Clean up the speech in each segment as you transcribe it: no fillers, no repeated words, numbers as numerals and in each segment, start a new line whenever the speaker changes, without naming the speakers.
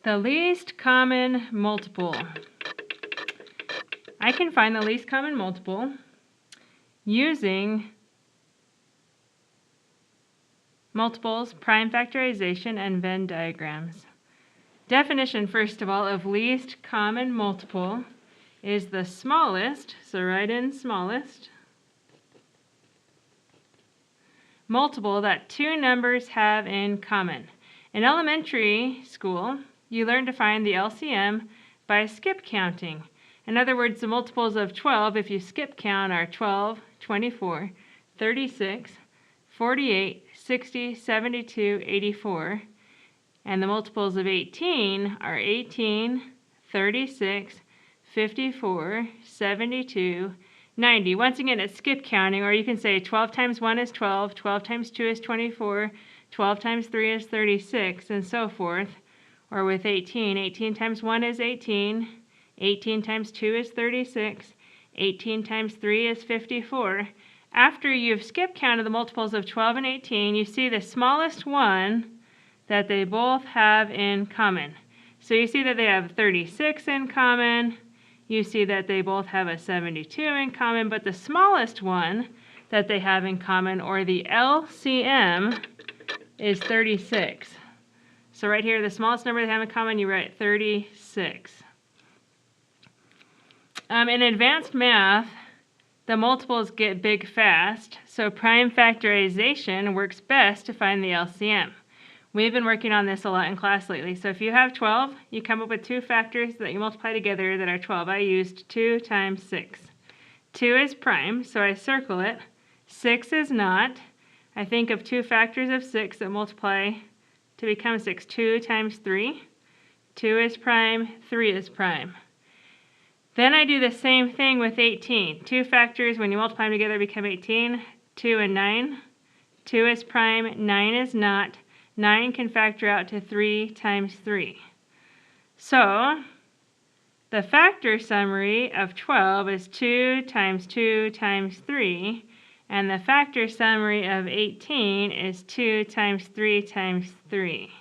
The least common multiple. I can find the least common multiple using multiples, prime factorization, and Venn diagrams. Definition, first of all, of least common multiple is the smallest, so write in smallest, multiple that two numbers have in common. In elementary school, you learn to find the LCM by skip counting. In other words, the multiples of 12, if you skip count, are 12, 24, 36, 48, 60, 72, 84. And the multiples of 18 are 18, 36, 54, 72, 90. Once again, it's skip counting, or you can say 12 times 1 is 12, 12 times 2 is 24, 12 times 3 is 36, and so forth. Or with 18, 18 times 1 is 18, 18 times 2 is 36, 18 times 3 is 54. After you've skip counted the multiples of 12 and 18, you see the smallest one that they both have in common. So you see that they have 36 in common, you see that they both have a 72 in common, but the smallest one that they have in common, or the LCM, is 36. So right here, the smallest number they have in common, you write 36. In advanced math, the multiples get big fast, so prime factorization works best to find the LCM. We've been working on this a lot in class lately. So if you have 12, you come up with two factors that you multiply together that are 12. I used 2 times 6. 2 is prime, so I circle it. 6 is not. I think of two factors of 6 that multiply to become 6. 2 times 3. 2 is prime, 3 is prime. Then I do the same thing with 18. Two factors, when you multiply them together, become 18. 2 and 9. 2 is prime, 9 is not. 9 can factor out to 3 times 3. So the factor summary of 12 is 2 times 2 times 3, and the factor summary of 18 is 2 times 3 times 3.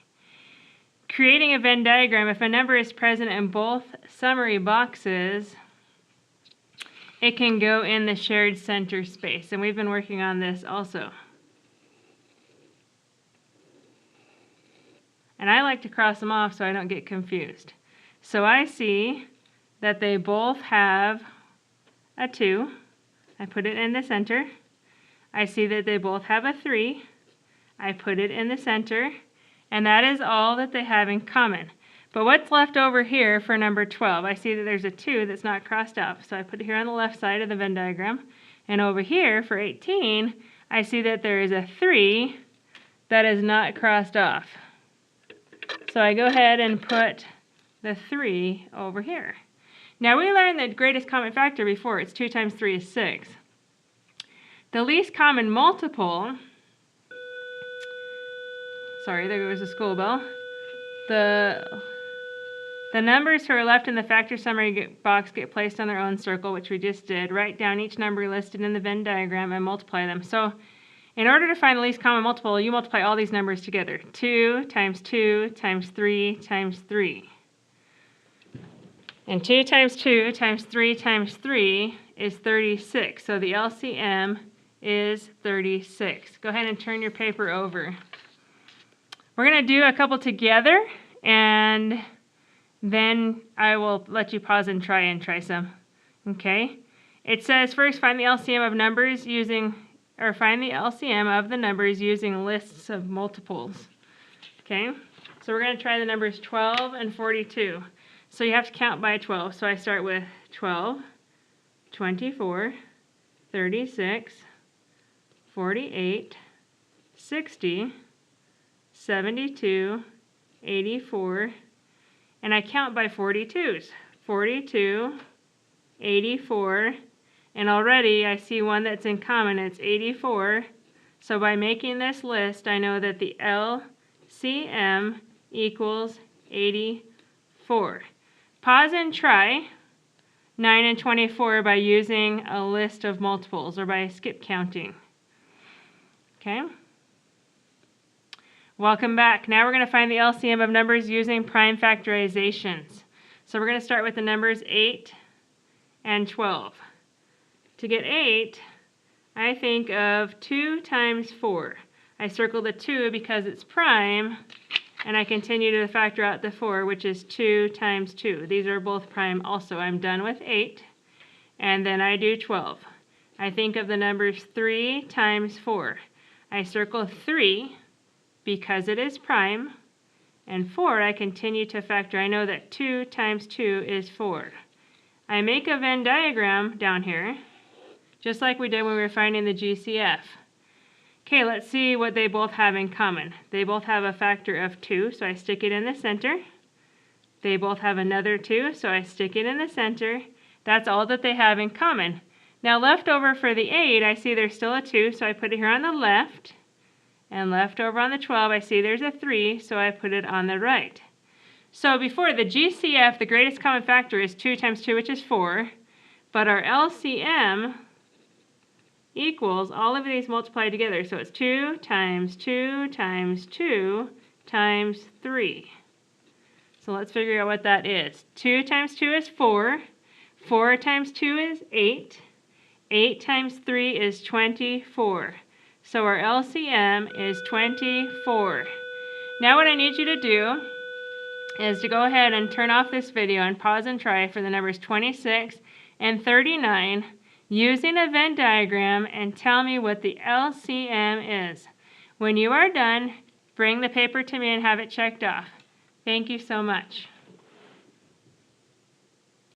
Creating a Venn diagram, if a number is present in both summary boxes, it can go in the shared center space, and we've been working on this also. And I like to cross them off so I don't get confused. So I see that they both have a 2. I put it in the center. I see that they both have a 3. I put it in the center. And that is all that they have in common. But what's left over here for number 12? I see that there's a 2 that's not crossed off. So I put it here on the left side of the Venn diagram. And over here for 18, I see that there is a 3 that is not crossed off. So I go ahead and put the 3 over here. Now we learned the greatest common factor before. It's 2 times 3 is 6. The least common multiple, sorry, there goes the school bell. The numbers who are left in the factor summary box get placed on their own circle, which we just did. Write down each number listed in the Venn diagram and multiply them. So in order to find the least common multiple, you multiply all these numbers together. 2 times 2 times 3 times 3. And 2 times 2 times 3 times 3 is 36. So the LCM is 36. Go ahead and turn your paper over. We're going to do a couple together, and then I will let you pause and try some. Okay? It says first find the LCM of numbers using, or find the LCM of the numbers using lists of multiples. Okay? So we're going to try the numbers 12 and 42. So you have to count by 12. So I start with 12, 24, 36, 48, 60, 72, 84, and I count by 42s. 42, 84, and already I see one that's in common. It's 84. So by making this list, I know that the LCM equals 84. Pause and try 9 and 24 by using a list of multiples or by skip counting. Okay? Welcome back. Now we're going to find the LCM of numbers using prime factorizations. So we're going to start with the numbers 8 and 12. To get 8, I think of 2 times 4. I circle the 2 because it's prime, and I continue to factor out the 4, which is 2 times 2. These are both prime also. I'm done with 8, and then I do 12. I think of the numbers 3 times 4. I circle 3 because it is prime, and 4 I continue to factor. I know that 2 times 2 is 4. I make a Venn diagram down here, just like we did when we were finding the GCF. Okay, let's see what they both have in common. They both have a factor of 2, so I stick it in the center. They both have another 2, so I stick it in the center. That's all that they have in common. Now left over for the 8, I see there's still a 2, so I put it here on the left. And left over on the 12, I see there's a 3, so I put it on the right. So before, the GCF, the greatest common factor, is 2 times 2, which is 4. But our LCM equals all of these multiplied together. So it's 2 times 2 times 2 times 3. So let's figure out what that is. 2 times 2 is 4. 4 times 2 is 8. 8 times 3 is 24. So our LCM is 24. Now what I need you to do is to go ahead and turn off this video and pause and try for the numbers 26 and 39 using a Venn diagram and tell me what the LCM is. When you are done, bring the paper to me and have it checked off. Thank you so much.